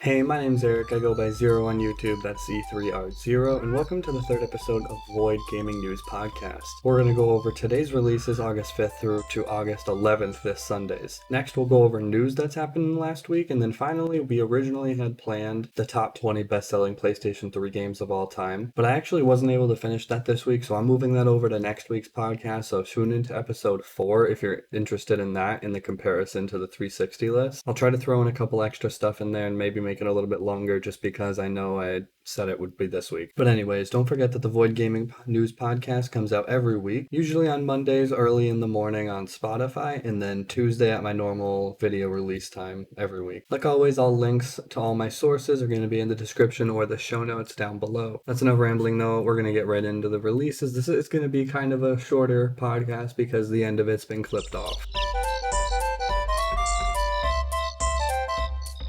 Hey, my name's Eric. I go by Zero on YouTube. That's E3R0, and welcome to the third episode of VoiD Gaming News Podcast. We're going to go over today's releases, August 5th through to August 11th, this Sundays. Next, we'll go over news that's happened last week, and then finally, we originally had planned the top 20 best-selling PlayStation 3 games of all time, but I actually wasn't able to finish that this week, so I'm moving that over to next week's podcast. So tune into episode 4 if you're interested in that, in the comparison to the 360 list. I'll try to throw in a couple extra stuff in there and maybe make it a little bit longer just because I know I said it would be this week. But anyways, don't forget that the VoiD Gaming News Podcast comes out every week, usually on Mondays early in the morning on Spotify, and then Tuesday at my normal video release time every week. Like always, all links to all my sources are going to be in the description or the show notes down below. That's enough rambling though. We're going to get right into the releases. This is going to be kind of a shorter podcast because the end of it's been clipped off.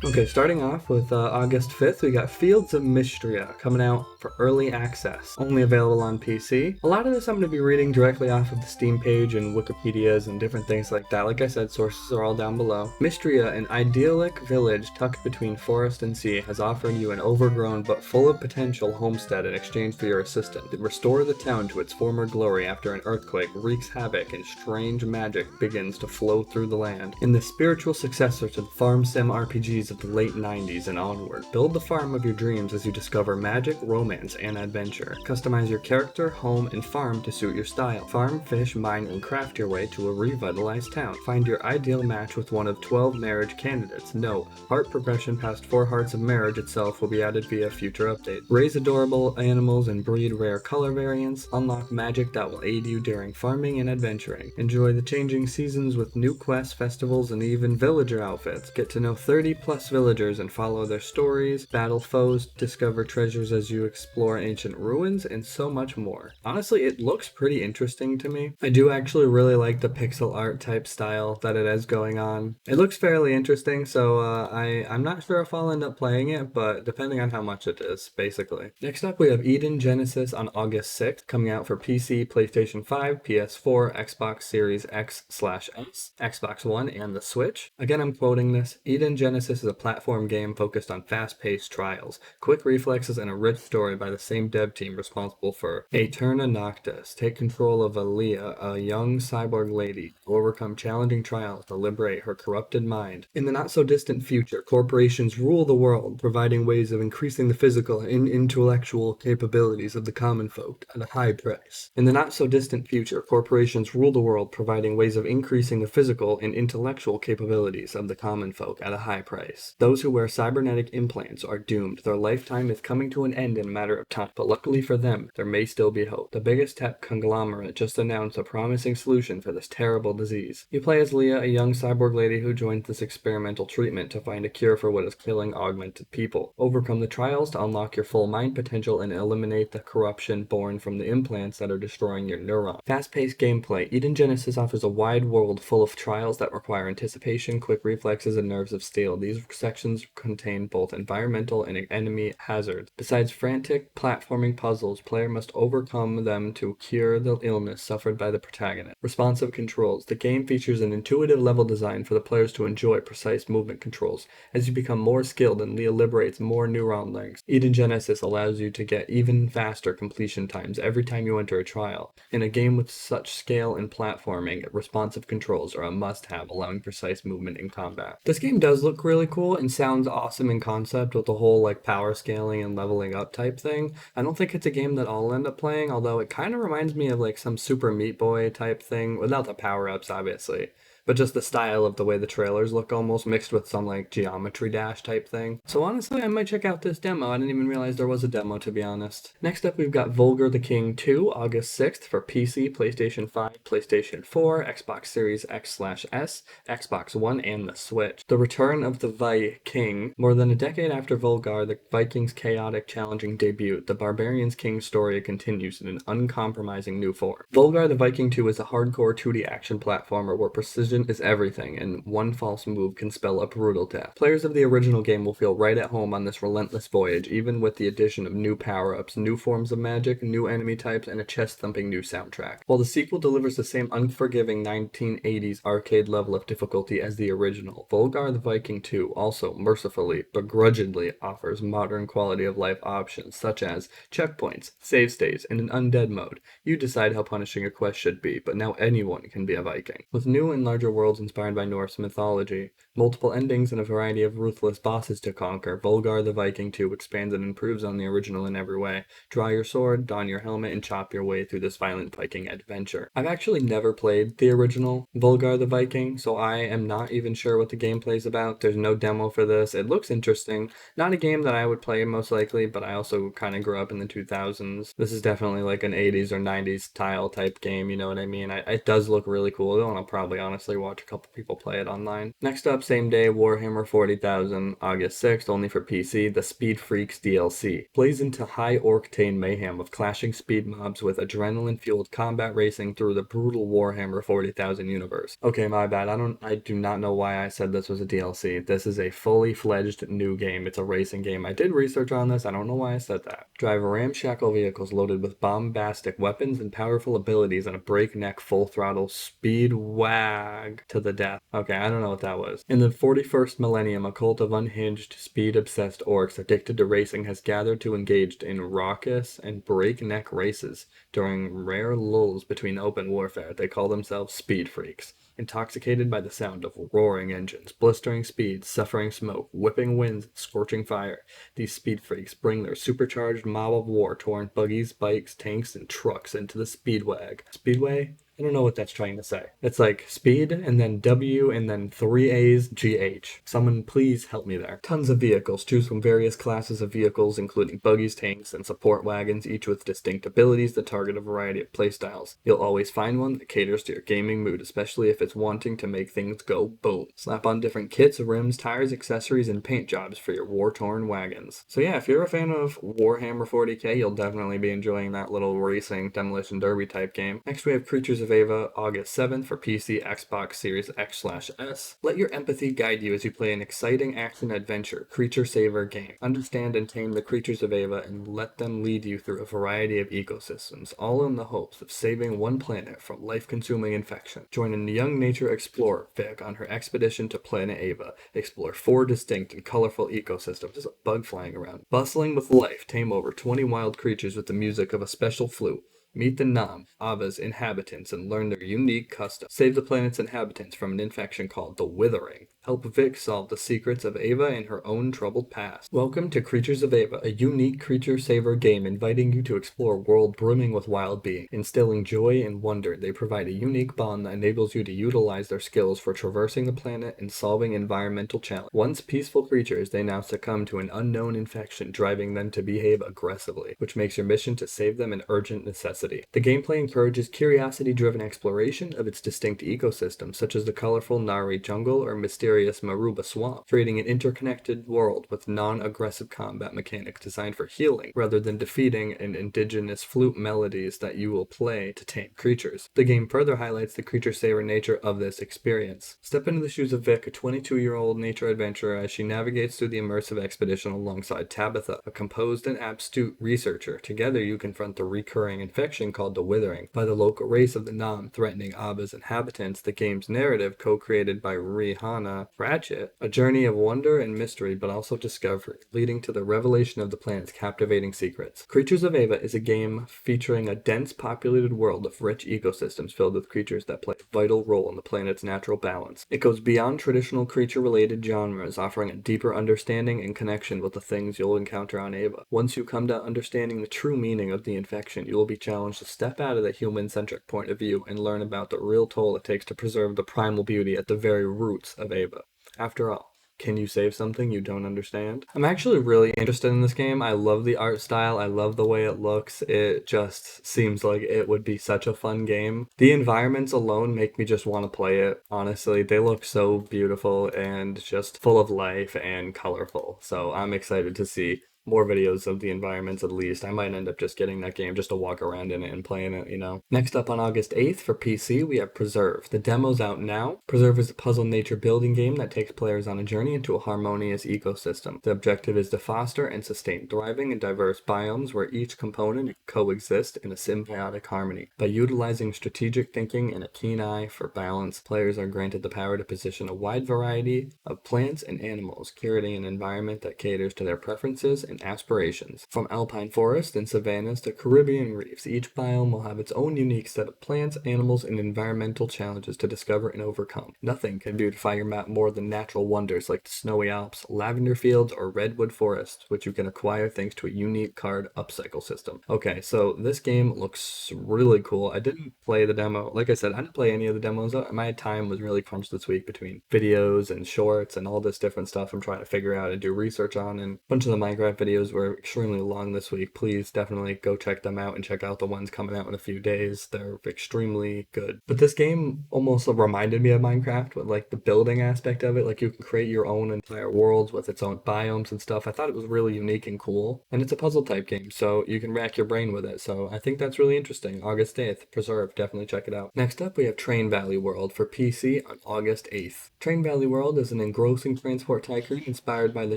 Okay, starting off with August 5th, we got Fields of Mistria coming out for early access, only available on PC. A lot of this I'm going to be reading directly off of the Steam page and Wikipedias and different things like that. Like I said, sources are all down below. Mistria, an idyllic village tucked between forest and sea, has offered you an overgrown but full of potential homestead in exchange for your assistance. Restore the town to its former glory after an earthquake wreaks havoc and strange magic begins to flow through the land. In the spiritual successor to the farm sim RPGs of the late 90s and onward, build the farm of your dreams as you discover magic, romance, and adventure. Customize your character, home, and farm to suit your style. Farm, fish, mine, and craft your way to a revitalized town. Find your ideal match with one of 12 marriage candidates. Note, heart progression past 4 hearts of marriage itself will be added via future update. Raise adorable animals and breed rare color variants. Unlock magic that will aid you during farming and adventuring. Enjoy the changing seasons with new quests, festivals, and even villager outfits. Get to know 30 plus villagers and follow their stories, battle foes, discover treasures as you explore ancient ruins, and so much more. Honestly, it looks pretty interesting to me. I do actually really like the pixel art type style that it has going on. It looks fairly interesting, so I'm not sure if I'll end up playing it, but depending on how much it is, basically. Next up, we have Eden Genesis on August 6th, coming out for PC, PlayStation 5, PS4, Xbox Series X/S, Xbox One, and the Switch. Again, I'm quoting this. Eden Genesis is a platform game focused on fast-paced trials, quick reflexes, and a rich story by the same dev team responsible for Aeterna Noctis. Take control of Aaliyah, a young cyborg lady, to overcome challenging trials to liberate her corrupted mind. In the not-so-distant future, corporations rule the world, providing ways of increasing the physical and intellectual capabilities of the common folk at a high price. In the not-so-distant future, corporations rule the world, providing ways of increasing the physical and intellectual capabilities of the common folk at a high price. Those who wear cybernetic implants are doomed. Their lifetime is coming to an end in a matter of time, but luckily for them, there may still be hope. The biggest tech conglomerate just announced a promising solution for this terrible disease. You play as Leah, a young cyborg lady who joins this experimental treatment to find a cure for what is killing augmented people. Overcome the trials to unlock your full mind potential and eliminate the corruption born from the implants that are destroying your neurons. Fast-paced gameplay. Eden Genesis offers a wide world full of trials that require anticipation, quick reflexes, and nerves of steel. These sections contain both environmental and enemy hazards. Besides frantic platforming puzzles, player must overcome them to cure the illness suffered by the protagonist. Responsive controls. The game features an intuitive level design for the players to enjoy precise movement controls. As you become more skilled and Leah liberates more neuron links, Eden Genesis allows you to get even faster completion times every time you enter a trial. In a game with such scale and platforming, responsive controls are a must-have, allowing precise movement in combat. This game does look really cool and sounds awesome in concept with the whole like power scaling and leveling up type thing. I don't think it's a game that I'll end up playing, although it kind of reminds me of like some Super Meat Boy type thing, without the power-ups obviously, but just the style of the way the trailers look almost mixed with some like Geometry Dash type thing. So honestly, I might check out this demo. I didn't even realize there was a demo, to be honest. Next up, we've got Vulgar the King 2, August 6th for PC, PlayStation 5, PlayStation 4, Xbox Series X/S, Xbox One, and the Switch. The return of the Viking. More than a decade after Vulgar, the Vikings' chaotic, challenging debut, the Barbarian's King story continues in an uncompromising new form. Vulgar the Viking 2 is a hardcore 2D action platformer where precision Tangent is everything, and one false move can spell a brutal death. Players of the original game will feel right at home on this relentless voyage, even with the addition of new power-ups, new forms of magic, new enemy types, and a chest-thumping new soundtrack. While the sequel delivers the same unforgiving 1980s arcade level of difficulty as the original, Volgar the Viking 2 also mercifully, begrudgingly offers modern quality of life options such as checkpoints, save states, and an undead mode. You decide how punishing a quest should be, but now anyone can be a Viking. With new and larger worlds inspired by Norse mythology, multiple endings, and a variety of ruthless bosses to conquer, Volgar the Viking 2 expands and improves on the original in every way. Draw your sword, don your helmet, and chop your way through this violent Viking adventure. I've actually never played the original Volgar the Viking, so I am not even sure what the gameplay is about. There's no demo for this. It looks interesting. Not a game that I would play most likely, but I also kind of grew up in the 2000s. This is definitely like an 80s or 90s style type game, you know what I mean? It does look really cool though, and I'll probably honestly watch a couple people play it online. Next up, same day, Warhammer 40,000, August 6th, only for PC, the Speed Freaks DLC. Plays into high-octane mayhem of clashing speed mobs with adrenaline-fueled combat racing through the brutal Warhammer 40,000 universe. Okay, my bad. I do not know why I said this was a DLC. This is a fully fledged new game. It's a racing game. I did research on this. I don't know why I said that. Drive ramshackle vehicles loaded with bombastic weapons and powerful abilities on a breakneck full throttle speed wag to the death. Okay, I don't know what that was. In the 41st millennium, a cult of unhinged, speed-obsessed orcs addicted to racing has gathered to engage in raucous and breakneck races during rare lulls between open warfare. They call themselves Speed Freaks. Intoxicated by the sound of roaring engines, blistering speeds, suffering smoke, whipping winds, and scorching fire, these speed freaks bring their supercharged mob of war-torn buggies, bikes, tanks, and trucks into the speedwag. Speedway? I don't know what that's trying to say. It's like speed and then W and then 3 A's GH. Someone please help me there. Tons of vehicles. Choose from various classes of vehicles including buggies, tanks, and support wagons, each with distinct abilities that target a variety of playstyles. You'll always find one that caters to your gaming mood, especially if it's wanting to make things go boom. Slap on different kits, rims, tires, accessories, and paint jobs for your war-torn wagons. So yeah, if you're a fan of Warhammer 40k, you'll definitely be enjoying that little racing demolition derby type game. Next we have Creatures of Ava, August 7th for PC, Xbox Series X/S. Let your empathy guide you as you play an exciting action-adventure, creature saver game. Understand and tame the creatures of Ava and let them lead you through a variety of ecosystems, all in the hopes of saving one planet from life-consuming infection. Join a young nature explorer, Vic, on her expedition to planet Ava. Explore 4 distinct and colorful ecosystems. There's a bug flying around. Bustling with life, tame over 20 wild creatures with the music of a special flute. Meet the Nam, Ava's inhabitants, and learn their unique customs. Save the planet's inhabitants from an infection called the Withering. Help Vic solve the secrets of Ava and her own troubled past. Welcome to Creatures of Ava, a unique creature saver game inviting you to explore a world brimming with wild beings. Instilling joy and wonder, they provide a unique bond that enables you to utilize their skills for traversing the planet and solving environmental challenges. Once peaceful creatures, they now succumb to an unknown infection, driving them to behave aggressively, which makes your mission to save them an urgent necessity. The gameplay encourages curiosity-driven exploration of its distinct ecosystems, such as the colorful Nari jungle or mysterious Maruba swamp, creating an interconnected world with non-aggressive combat mechanics designed for healing, rather than defeating and indigenous flute melodies that you will play to tame creatures. The game further highlights the creature-saver nature of this experience. Step into the shoes of Vic, a 22-year-old nature adventurer, as she navigates through the immersive expedition alongside Tabitha, a composed and astute researcher. Together you confront the recurring infection called the Withering by the local race of the Nam, threatening Ava's inhabitants. The game's narrative, co-created by Rihanna Pratchett, a journey of wonder and mystery, but also discovery, leading to the revelation of the planet's captivating secrets. Creatures of Ava is a game featuring a dense, populated world of rich ecosystems filled with creatures that play a vital role in the planet's natural balance. It goes beyond traditional creature-related genres, offering a deeper understanding and connection with the things you'll encounter on Ava. Once you come to understanding the true meaning of the infection, you will be challenged to step out of the human-centric point of view and learn about the real toll it takes to preserve the primal beauty at the very roots of Ava. After all, can you save something you don't understand? I'm actually really interested in this game. I love the art style. I love the way it looks. It just seems like it would be such a fun game. The environments alone make me just want to play it. Honestly, they look so beautiful and just full of life and colorful. So I'm excited to see more videos of the environments at least. I might end up just getting that game just to walk around in it and playing it, you know. Next up on August 8th for PC, we have Preserve. The demo's out now. Preserve is a puzzle nature building game that takes players on a journey into a harmonious ecosystem. The objective is to foster and sustain thriving and diverse biomes where each component coexist in a symbiotic harmony. By utilizing strategic thinking and a keen eye for balance, players are granted the power to position a wide variety of plants and animals, curating an environment that caters to their preferences and aspirations. From alpine forests and savannas to Caribbean reefs, each biome will have its own unique set of plants, animals, and environmental challenges to discover and overcome. Nothing can beautify your map more than natural wonders like the snowy Alps, lavender fields, or redwood forests, which you can acquire thanks to a unique card upcycle system. Okay, so this game looks really cool. I didn't play the demo. Like I said, I didn't play any of the demos. My time was really crunched this week between videos and shorts and all this different stuff I'm trying to figure out and do research on, and a bunch of the Minecraft videos were extremely long this week. Please definitely go check them out and check out the ones coming out in a few days. They're extremely good. But this game almost reminded me of Minecraft with like the building aspect of it. Like you can create your own entire worlds with its own biomes and stuff. I thought it was really unique and cool. And it's a puzzle type game, so you can rack your brain with it. So I think that's really interesting. August 8th, Preserve, definitely check it out. Next up, we have Train Valley World for PC on August 8th. Train Valley World is an engrossing transport tycoon inspired by the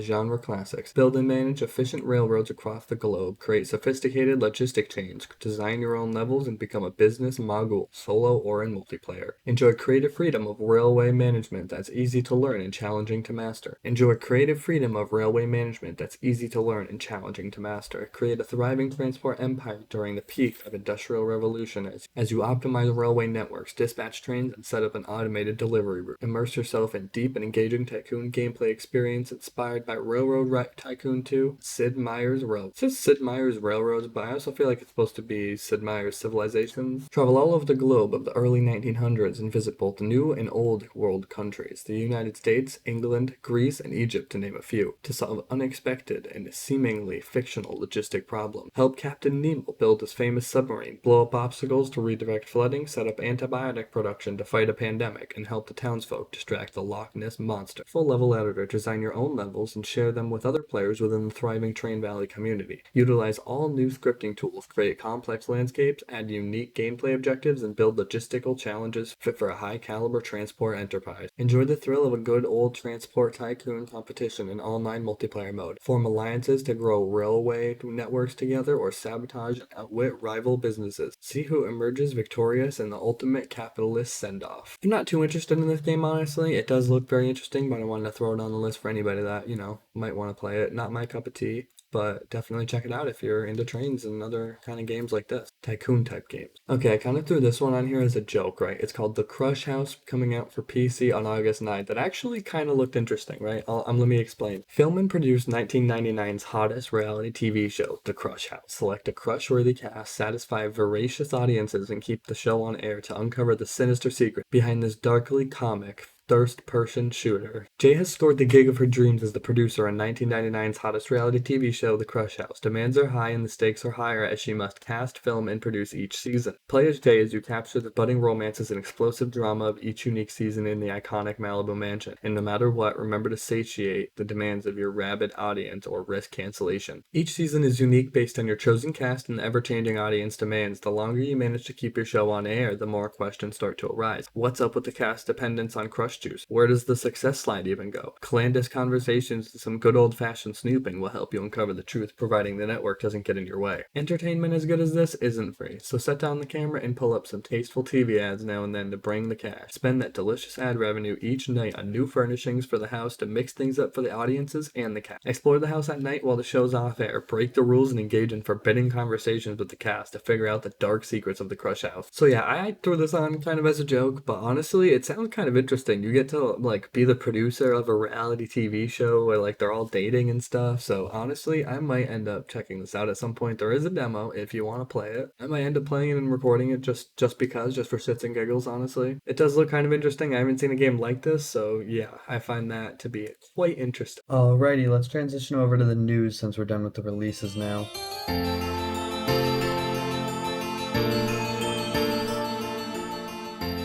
genre classics. Build and manage efficient railroads across the globe, create sophisticated logistic chains, design your own levels, and become a business mogul, solo or in multiplayer. Enjoy creative freedom of railway management that's easy to learn and challenging to master. Enjoy creative freedom of railway management that's easy to learn and challenging to master. Create a thriving transport empire during the peak of industrial revolution as you optimize railway networks, dispatch trains, and set up an automated delivery route. Immerse yourself in deep and engaging tycoon gameplay experience inspired by Railroad Tycoon 2, Sid Meier's Railroad. It says Sid Meier's Railroads, but I also feel like it's supposed to be Sid Meier's Civilizations. Travel all over the globe of the early 1900s and visit both new and old world countries, the United States, England, Greece, and Egypt to name a few, to solve unexpected and seemingly fictional logistic problems. Help Captain Nemo build his famous submarine, blow up obstacles to redirect flooding, set up antibiotic production to fight a pandemic, and help the townsfolk distract the Loch Ness Monster. Full level editor, design your own levels and share them with other players within the thriving Train Valley community. Utilize all new scripting tools, create complex landscapes, add unique gameplay objectives, and build logistical challenges fit for a high caliber transport enterprise. Enjoy the thrill of a good old transport tycoon competition in online multiplayer mode. Form alliances to grow railway networks together or sabotage and outwit rival businesses. See who emerges victorious in the ultimate capitalist send-off. I'm not too interested in this game, honestly. It does look very interesting, but I wanted to throw it on the list for anybody that, you know, might want to play it. Not my cup of tea, but definitely check it out if you're into trains and other kind of games like this. Tycoon type games. Okay, I kind of threw this one on here as a joke, right? It's called The Crush House, coming out for PC on August 9th. That actually kind of looked interesting, right? Let me explain. Film and produce 1999's hottest reality TV show, The Crush House. Select a crush-worthy cast, satisfy voracious audiences, and keep the show on air to uncover the sinister secret behind this darkly comic first-person shooter. Jay has scored the gig of her dreams as the producer on 1999's hottest reality TV show, The Crush House. Demands are high and the stakes are higher as she must cast, film, and produce each season. Play as Jay as you capture the budding romances and explosive drama of each unique season in the iconic Malibu mansion. And no matter what, remember to satiate the demands of your rabid audience or risk cancellation. Each season is unique based on your chosen cast and the ever-changing audience demands. The longer you manage to keep your show on air, the more questions start to arise. What's up with the cast dependence on crush juice? Where does the success slide even go? Clandestine conversations and some good old-fashioned snooping will help you uncover the truth, providing the network doesn't get in your way. Entertainment as good as this isn't free, so set down the camera and pull up some tasteful TV ads now and then to bring the cash. Spend that delicious ad revenue each night on new furnishings for the house to mix things up for the audiences and the cast. Explore the house at night while the show's off air. Break the rules and engage in forbidden conversations with the cast to figure out the dark secrets of the Crush House. So yeah, I threw this on kind of as a joke, but honestly, it sounds kind of interesting. You get to like be the producer of a reality TV show where like they're all dating and stuff. So honestly, I might end up checking this out at some point. There is a demo if you want to play it. I might end up playing it and recording it just for shits and giggles, honestly. It does look kind of interesting. I haven't seen a game like this, so yeah, I find that to be quite interesting. Alrighty, let's transition over to the news since we're done with the releases now.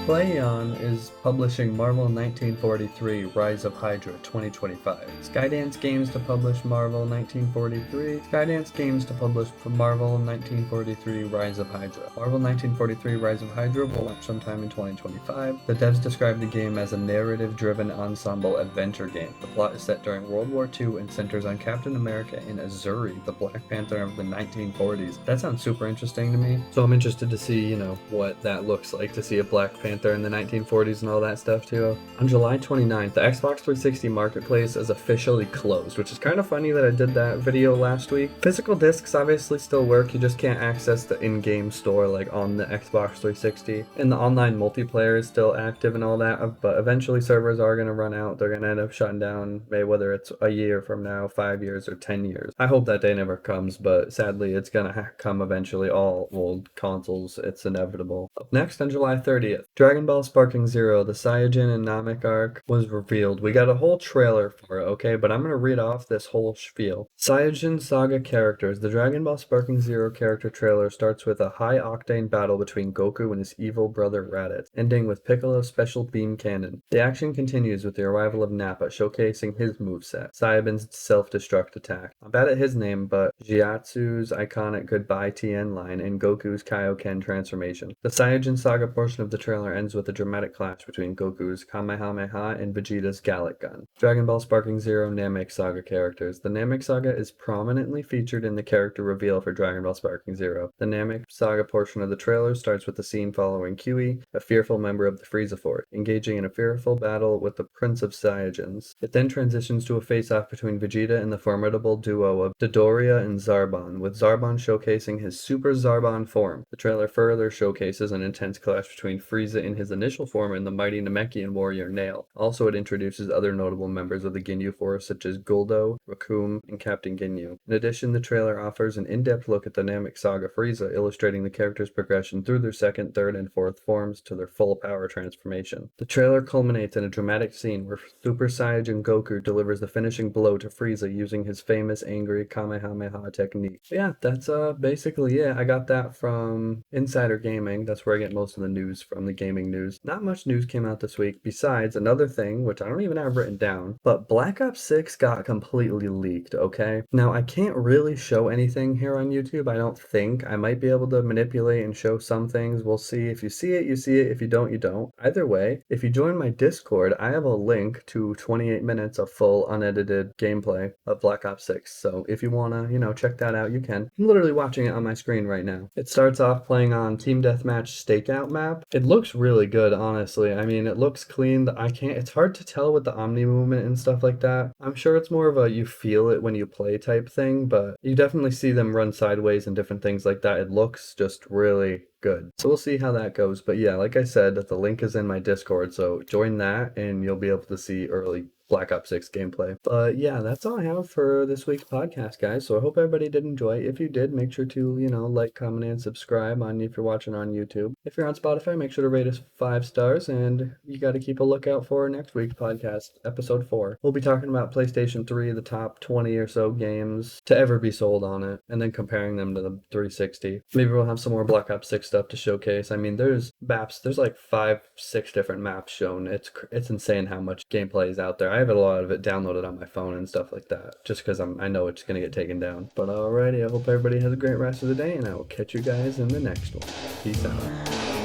Playon is publishing Marvel 1943 Rise of Hydra 2025. Skydance Games to publish Marvel 1943. Skydance Games to publish Marvel 1943 Rise of Hydra. Marvel 1943 Rise of Hydra will launch sometime in 2025. The devs described the game as a narrative-driven ensemble adventure game. The plot is set during World War II and centers on Captain America and Azuri, the Black Panther of the 1940s. That sounds super interesting to me. So I'm interested to see, what that looks like, to see a Black Panther in the 1940s and all that stuff too. On July 29th, the Xbox 360 Marketplace is officially closed, which is kind of funny that I did that video last week. Physical discs obviously still work, you just can't access the in-game store like on the Xbox 360. And the online multiplayer is still active and all that, but eventually servers are going to run out. They're going to end up shutting down, maybe whether it's a year from now, 5 years, or 10 years. I hope that day never comes, but sadly it's going to come eventually. All old consoles, it's inevitable. Up next, on July 30th, Dragon Ball Sparking Zero, the Saiyajin and Namek arc was revealed. We got a whole trailer for it, okay, but I'm going to read off this whole spiel. Saiyajin Saga characters. The Dragon Ball Sparking Zero character trailer starts with a high-octane battle between Goku and his evil brother Raditz, ending with Piccolo's special beam cannon. The action continues with the arrival of Nappa, showcasing his moveset, Saiyajin's self-destruct attack. I'm bad at his name, but Jiatsu's iconic Goodbye Tien line, and Goku's Kaioken transformation. The Saiyajin Saga portion of the trailer ends with a dramatic clash between Goku's Kamehameha and Vegeta's Gallic Gun. Dragon Ball Sparking Zero Namek Saga characters. The Namek Saga is prominently featured in the character reveal for Dragon Ball Sparking Zero. The Namek Saga portion of the trailer starts with the scene following Kiwi, a fearful member of the Frieza Force, engaging in a fearful battle with the Prince of Saiyajins. It then transitions to a face-off between Vegeta and the formidable duo of Dodoria and Zarbon, with Zarbon showcasing his Super Zarbon form. The trailer further showcases an intense clash between Frieza in his initial form and the mighty Namekian warrior Nail. Also, it introduces other notable members of the Ginyu Force such as Guldo, Rakum, and Captain Ginyu. In addition, the trailer offers an in-depth look at the Namek Saga Frieza, illustrating the character's progression through their second, third, and fourth forms to their full power transformation. The trailer culminates in a dramatic scene where Super Saiyajin Goku delivers the finishing blow to Frieza using his famous angry Kamehameha technique. But yeah, that's basically it. I got that from Insider Gaming. That's where I get most of the news from, the gaming news. Not much news came out this week besides another thing, which I don't even have written down, but Black Ops 6 got completely leaked, okay? Now, I can't really show anything here on YouTube, I don't think. I might be able to manipulate and show some things. We'll see. If you see it, you see it. If you don't, you don't. Either way, if you join my Discord, I have a link to 28 minutes of full unedited gameplay of Black Ops 6. So if you want to, check that out, you can. I'm literally watching it on my screen right now. It starts off playing on Team Deathmatch Stakeout map. It looks really good, honestly. I mean, it looks clean. It's hard to tell with the Omni movement and stuff like that. I'm sure it's more of a you feel it when you play type thing, but you definitely see them run sideways and different things like that. It looks just really good. So we'll see how that goes. But yeah, like I said, the link is in my Discord, so join that and you'll be able to see early Black Ops 6 gameplay. But yeah, that's all I have for this week's podcast, guys. So I hope everybody did enjoy. If you did, make sure to, like, comment, and subscribe if you're watching on YouTube. If you're on Spotify, make sure to rate us 5 stars, and you got to keep a lookout for next week's podcast, episode 4. We'll be talking about PlayStation 3, the top 20 or so games to ever be sold on it, and then comparing them to the 360. Maybe we'll have some more Black Ops 6 stuff to showcase. I mean, there's maps, there's like 5-6 different maps shown. It's insane how much gameplay is out there. I have a lot of it downloaded on my phone and stuff like that, just because I know it's going to get taken down. But alrighty, I hope everybody has a great rest of the day, and I will catch you guys in the next one. Peace out.